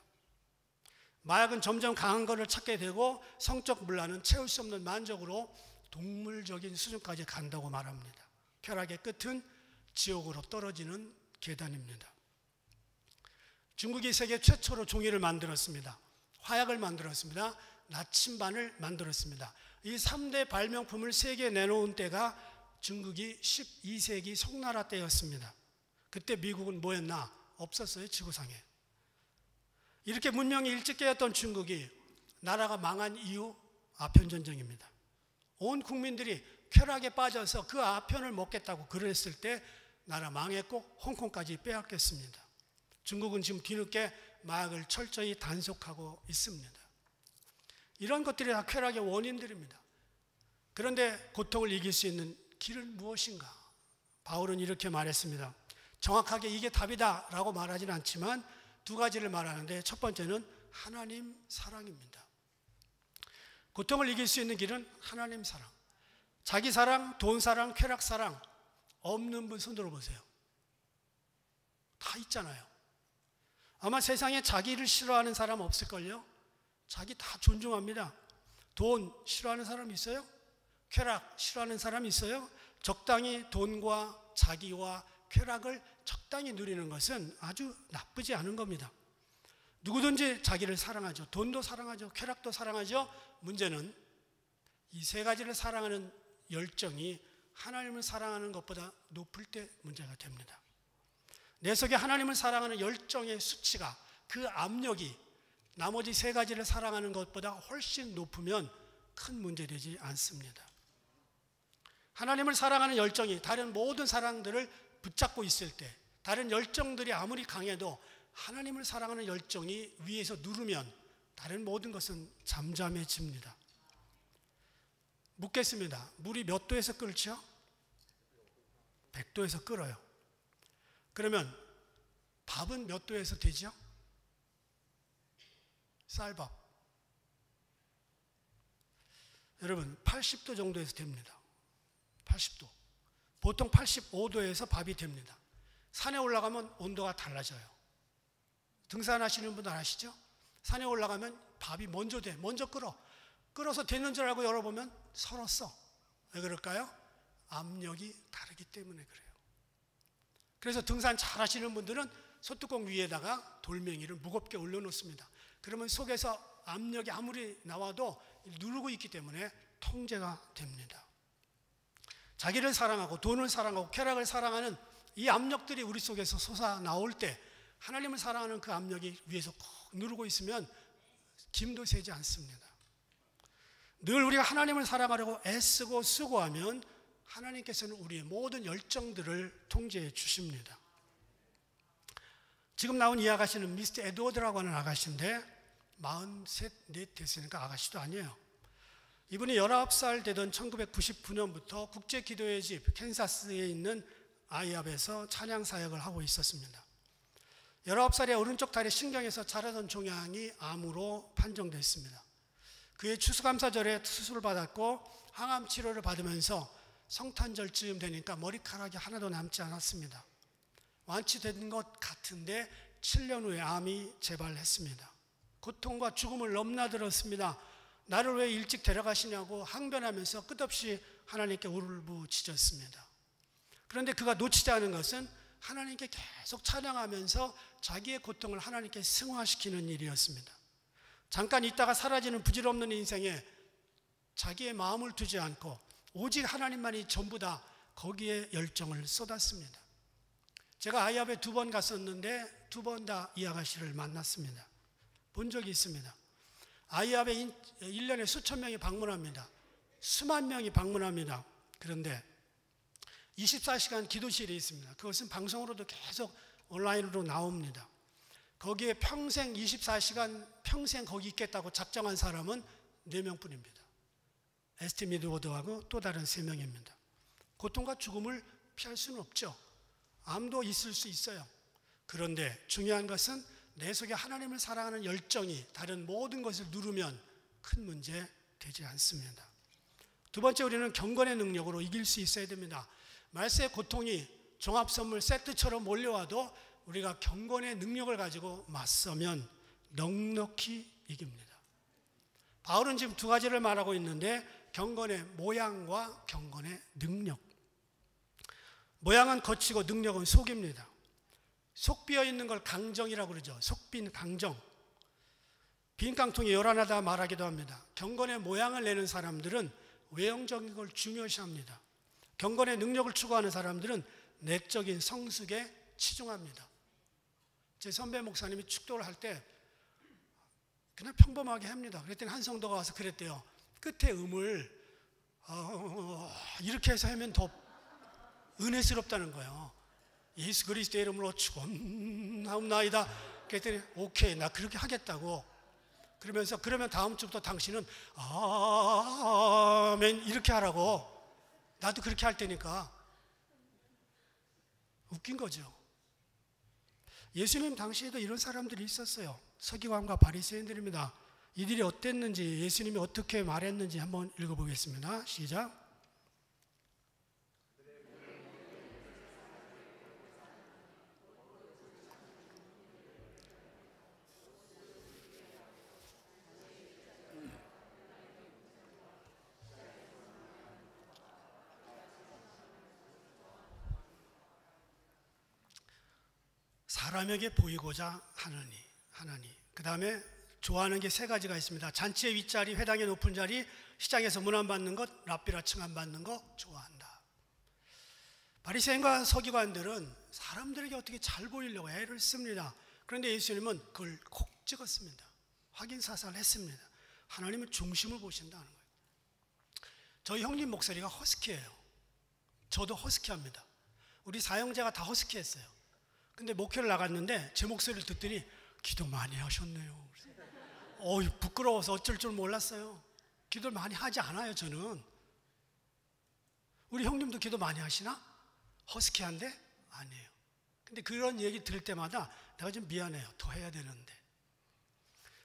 마약은 점점 강한 것을 찾게 되고 성적 문란은 채울 수 없는 만족으로 동물적인 수준까지 간다고 말합니다. 쾌락의 끝은 지옥으로 떨어지는 계단입니다. 중국이 세계 최초로 종이를 만들었습니다. 화약을 만들었습니다. 나침반을 만들었습니다. 이 3대 발명품을 세계에 내놓은 때가 중국이 12세기 송나라 때였습니다. 그때 미국은 뭐였나? 없었어요, 지구상에. 이렇게 문명이 일찍 깨었던 중국이 나라가 망한 이유, 아편전쟁입니다. 온 국민들이 쾌락에 빠져서 그 아편을 먹겠다고 그랬을 때 나라 망했고 홍콩까지 빼앗겼습니다. 중국은 지금 뒤늦게 마약을 철저히 단속하고 있습니다. 이런 것들이 다 쾌락의 원인들입니다. 그런데 고통을 이길 수 있는 길은 무엇인가? 바울은 이렇게 말했습니다. 정확하게 이게 답이다 라고 말하지는 않지만 두 가지를 말하는데, 첫 번째는 하나님 사랑입니다. 고통을 이길 수 있는 길은 하나님 사랑. 자기 사랑, 돈 사랑, 쾌락 사랑 없는 분 손 들어보세요. 다 있잖아요. 아마 세상에 자기를 싫어하는 사람 없을걸요? 자기 다 존중합니다. 돈 싫어하는 사람 있어요? 쾌락 싫어하는 사람 있어요? 적당히 돈과 자기와 쾌락을 적당히 누리는 것은 아주 나쁘지 않은 겁니다. 누구든지 자기를 사랑하죠. 돈도 사랑하죠. 쾌락도 사랑하죠. 문제는 이 세 가지를 사랑하는 열정이 하나님을 사랑하는 것보다 높을 때 문제가 됩니다. 내 속에 하나님을 사랑하는 열정의 수치가, 그 압력이 나머지 세 가지를 사랑하는 것보다 훨씬 높으면 큰 문제되지 않습니다. 하나님을 사랑하는 열정이 다른 모든 사랑들을 붙잡고 있을 때, 다른 열정들이 아무리 강해도 하나님을 사랑하는 열정이 위에서 누르면 다른 모든 것은 잠잠해집니다. 묻겠습니다. 물이 몇 도에서 끓죠? 100도에서 끓어요. 그러면 밥은 몇 도에서 되죠? 쌀밥. 여러분 80도 정도에서 됩니다. 80도. 보통 85도에서 밥이 됩니다. 산에 올라가면 온도가 달라져요. 등산하시는 분들 아시죠? 산에 올라가면 밥이 먼저 돼. 먼저 끓어. 끓어서 됐는 줄 알고 열어보면 설었어. 왜 그럴까요? 압력이 다르기 때문에 그래요. 그래서 등산 잘 하시는 분들은 소뚜껑 위에다가 돌멩이를 무겁게 올려놓습니다. 그러면 속에서 압력이 아무리 나와도 누르고 있기 때문에 통제가 됩니다. 자기를 사랑하고 돈을 사랑하고 쾌락을 사랑하는 이 압력들이 우리 속에서 솟아나올 때 하나님을 사랑하는 그 압력이 위에서 꼭 누르고 있으면 김도 새지 않습니다. 늘 우리가 하나님을 사랑하려고 애쓰고 수고하면 하나님께서는 우리의 모든 열정들을 통제해 주십니다. 지금 나온 이 아가씨는 미스터 에드워드라고 하는 아가씨인데 43, 4 됐으니까 아가씨도 아니에요. 이분이 19살 되던 1999년부터 국제기도의 집 캔사스에 있는 아이압에서 찬양 사역을 하고 있었습니다. 19살에 오른쪽 다리 신경에서 자라던 종양이 암으로 판정됐습니다. 그의 추수감사절에 수술을 받았고 항암 치료를 받으면서 성탄절쯤 되니까 머리카락이 하나도 남지 않았습니다. 완치된 것 같은데 7년 후에 암이 재발했습니다. 고통과 죽음을 넘나들었습니다. 나를 왜 일찍 데려가시냐고 항변하면서 끝없이 하나님께 울부짖었습니다. 그런데 그가 놓치지 않은 것은 하나님께 계속 찬양하면서 자기의 고통을 하나님께 승화시키는 일이었습니다. 잠깐 있다가 사라지는 부질없는 인생에 자기의 마음을 두지 않고 오직 하나님만이 전부다, 거기에 열정을 쏟았습니다. 제가 아이압에 2번 갔었는데 2번 다 이 아가씨를 만났습니다. 본 적이 있습니다. 아이압에 1년에 수천 명이 방문합니다. 수만 명이 방문합니다. 그런데 24시간 기도실이 있습니다. 그것은 방송으로도 계속 온라인으로 나옵니다. 거기에 평생 24시간 평생 거기 있겠다고 작정한 사람은 4명뿐입니다. 에스티 미드워드하고 또 다른 3명입니다. 고통과 죽음을 피할 수는 없죠. 암도 있을 수 있어요. 그런데 중요한 것은 내 속에 하나님을 사랑하는 열정이 다른 모든 것을 누르면 큰 문제 되지 않습니다. 두 번째, 우리는 경건의 능력으로 이길 수 있어야 됩니다. 말세의 고통이 종합선물 세트처럼 몰려와도 우리가 경건의 능력을 가지고 맞서면 넉넉히 이깁니다. 바울은 지금 2가지를 말하고 있는데 경건의 모양과 경건의 능력. 모양은 거치고 능력은 속입니다. 속 비어있는 걸 강정이라고 그러죠. 속빈 강정. 빈 깡통이 요란하다 말하기도 합니다. 경건의 모양을 내는 사람들은 외형적인 걸 중요시합니다. 경건의 능력을 추구하는 사람들은 내적인 성숙에 치중합니다. 제 선배 목사님이 축도를 할 때 그냥 평범하게 합니다. 그랬더니 한 성도가 와서 그랬대요. 끝에 음을 이렇게 해서 하면 더 은혜스럽다는 거예요. 예수 그리스도의 이름으로 축원하옵나이다. 그랬더니 오케이, 나 그렇게 하겠다고. 그러면서 그러면 다음 주부터 당신은 아멘 이렇게 하라고. 나도 그렇게 할 테니까. 웃긴 거죠. 예수님 당시에도 이런 사람들이 있었어요. 서기관과 바리새인들입니다. 이들이 어땠는지, 예수님이 어떻게 말했는지 한번 읽어보겠습니다. 시작. 사람에게 보이고자 하나니. 그 다음에 좋아하는 게 세 가지가 있습니다. 잔치의 윗자리, 회당의 높은 자리, 시장에서 문안 받는 것, 랍비라 칭함 받는 거 좋아한다. 바리새인과 서기관들은 사람들에게 어떻게 잘 보이려고 애를 씁니다. 그런데 예수님은 그걸 콕 찍었습니다. 확인사살 했습니다. 하나님은 중심을 보신다는 거예요. 저희 형님 목소리가 허스키해요. 저도 허스키합니다. 우리 사형제가 다 허스키했어요. 근데 목회를 나갔는데 제 목소리를 듣더니 기도 많이 하셨네요. 부끄러워서 어쩔 줄 몰랐어요. 기도를 많이 하지 않아요, 저는. 우리 형님도 기도 많이 하시나? 허스키한데? 아니에요. 근데 그런 얘기 들을 때마다 내가 좀 미안해요. 더 해야 되는데.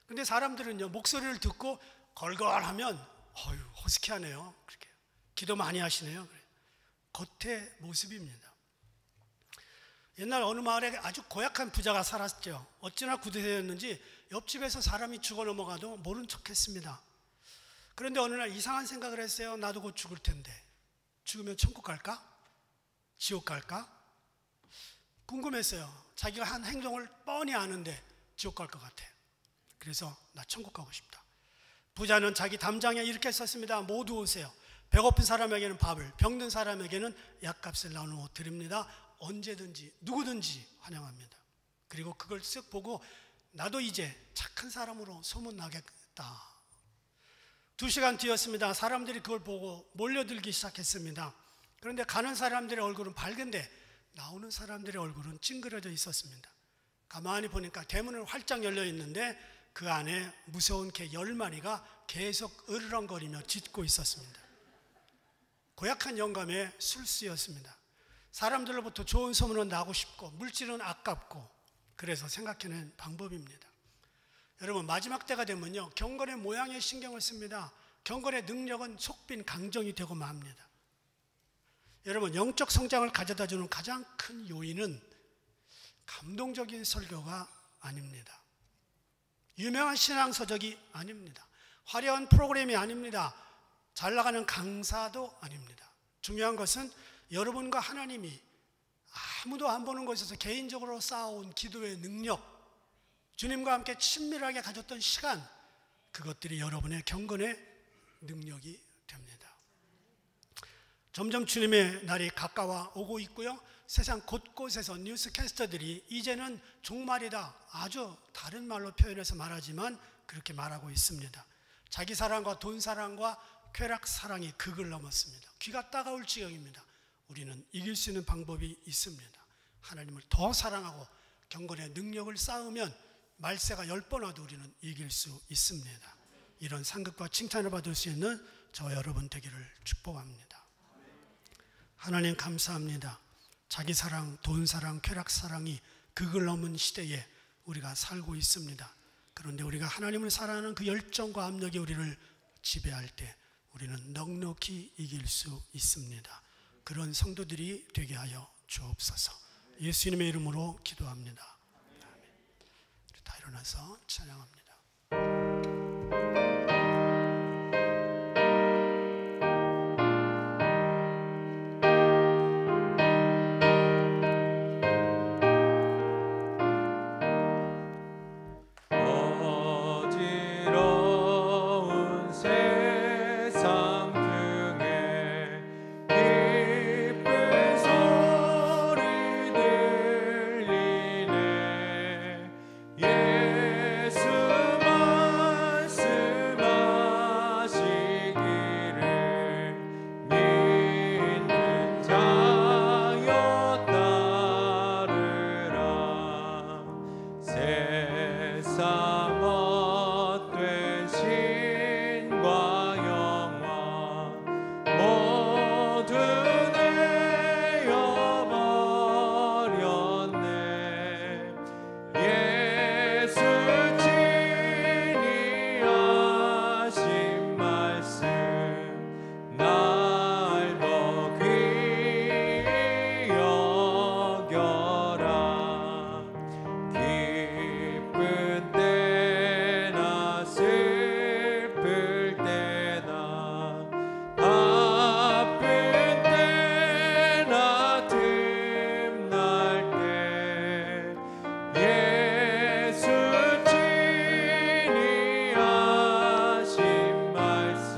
근데 사람들은요, 목소리를 듣고 걸걸하면 허스키하네요. 그렇게 기도 많이 하시네요. 겉의 모습입니다. 옛날 어느 마을에 아주 고약한 부자가 살았죠. 어찌나 구두쇠였는지 옆집에서 사람이 죽어 넘어가도 모른 척했습니다. 그런데 어느 날 이상한 생각을 했어요. 나도 곧 죽을 텐데 죽으면 천국 갈까? 지옥 갈까? 궁금했어요. 자기가 한 행동을 뻔히 아는데 지옥 갈 것 같아. 그래서 나 천국 가고 싶다. 부자는 자기 담장에 이렇게 썼습니다. 모두 오세요. 배고픈 사람에게는 밥을, 병든 사람에게는 약값을 나누어 드립니다. 언제든지 누구든지 환영합니다. 그리고 그걸 쓱 보고 나도 이제 착한 사람으로 소문나겠다. 2시간 뒤였습니다. 사람들이 그걸 보고 몰려들기 시작했습니다. 그런데 가는 사람들의 얼굴은 밝은데 나오는 사람들의 얼굴은 찡그려져 있었습니다. 가만히 보니까 대문은 활짝 열려 있는데 그 안에 무서운 개 10마리가 계속 으르렁거리며 짖고 있었습니다. 고약한 영감의 술수였습니다. 사람들로부터 좋은 소문은 나고 싶고 물질은 아깝고, 그래서 생각해낸 방법입니다. 여러분, 마지막 때가 되면요, 경건의 모양에 신경을 씁니다. 경건의 능력은 속빈 강정이 되고 맙니다. 여러분, 영적 성장을 가져다주는 가장 큰 요인은 감동적인 설교가 아닙니다. 유명한 신앙서적이 아닙니다. 화려한 프로그램이 아닙니다. 잘 나가는 강사도 아닙니다. 중요한 것은 여러분과 하나님이 아무도 안 보는 곳에서 개인적으로 쌓아온 기도의 능력, 주님과 함께 친밀하게 가졌던 시간, 그것들이 여러분의 경건의 능력이 됩니다. 점점 주님의 날이 가까워 오고 있고요. 세상 곳곳에서 뉴스캐스터들이 이제는 종말이다, 아주 다른 말로 표현해서 말하지만 그렇게 말하고 있습니다. 자기 사랑과 돈 사랑과 쾌락 사랑이 극을 넘었습니다. 귀가 따가울 지경입니다. 우리는 이길 수 있는 방법이 있습니다. 하나님을 더 사랑하고 경건의 능력을 쌓으면 말세가 10번 와도 우리는 이길 수 있습니다. 이런 상급과 칭찬을 받을 수 있는 저와 여러분 되기를 축복합니다. 하나님 감사합니다. 자기 사랑, 돈 사랑, 쾌락 사랑이 극을 넘은 시대에 우리가 살고 있습니다. 그런데 우리가 하나님을 사랑하는 그 열정과 압력이 우리를 지배할 때 우리는 넉넉히 이길 수 있습니다. 그런 성도들이 되게 하여 주옵소서. 예수님의 이름으로 기도합니다. 아멘. 다 일어나서 찬양합니다. 예수 세상 헛된 신과 영화 모두 내어버렸네. 예수 친히 하신 말씀 날 더 귀히 여겨라. 기쁜 때나 슬플 때나 바쁜 때나 틈날 때 예수 친히 하신 말씀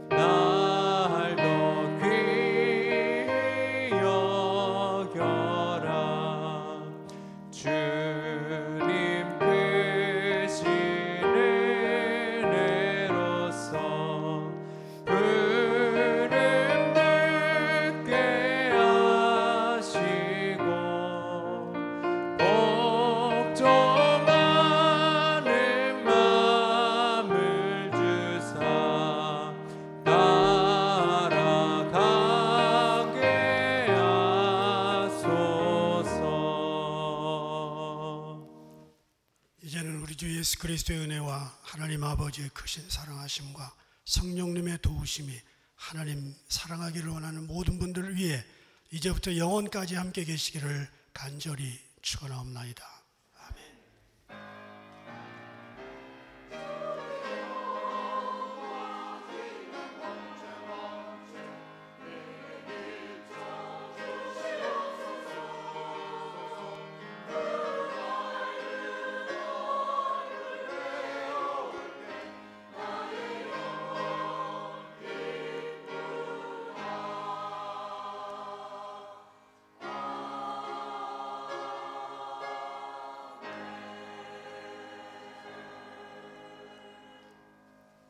날 더 귀히 여겨라. 주님 크신 은혜로서 부름 듣게 하시고 복종 많은 마음을 주사 따라가게 하소서. 이제는 우리 주 예수 그리스도의 은혜와 하나님 아버지의 크신 사랑하심과 성령님의 도우심이 하나님 사랑하기를 원하는 모든 분들을 위해 이제부터 영원까지 함께 계시기를 간절히 축원하옵나이다.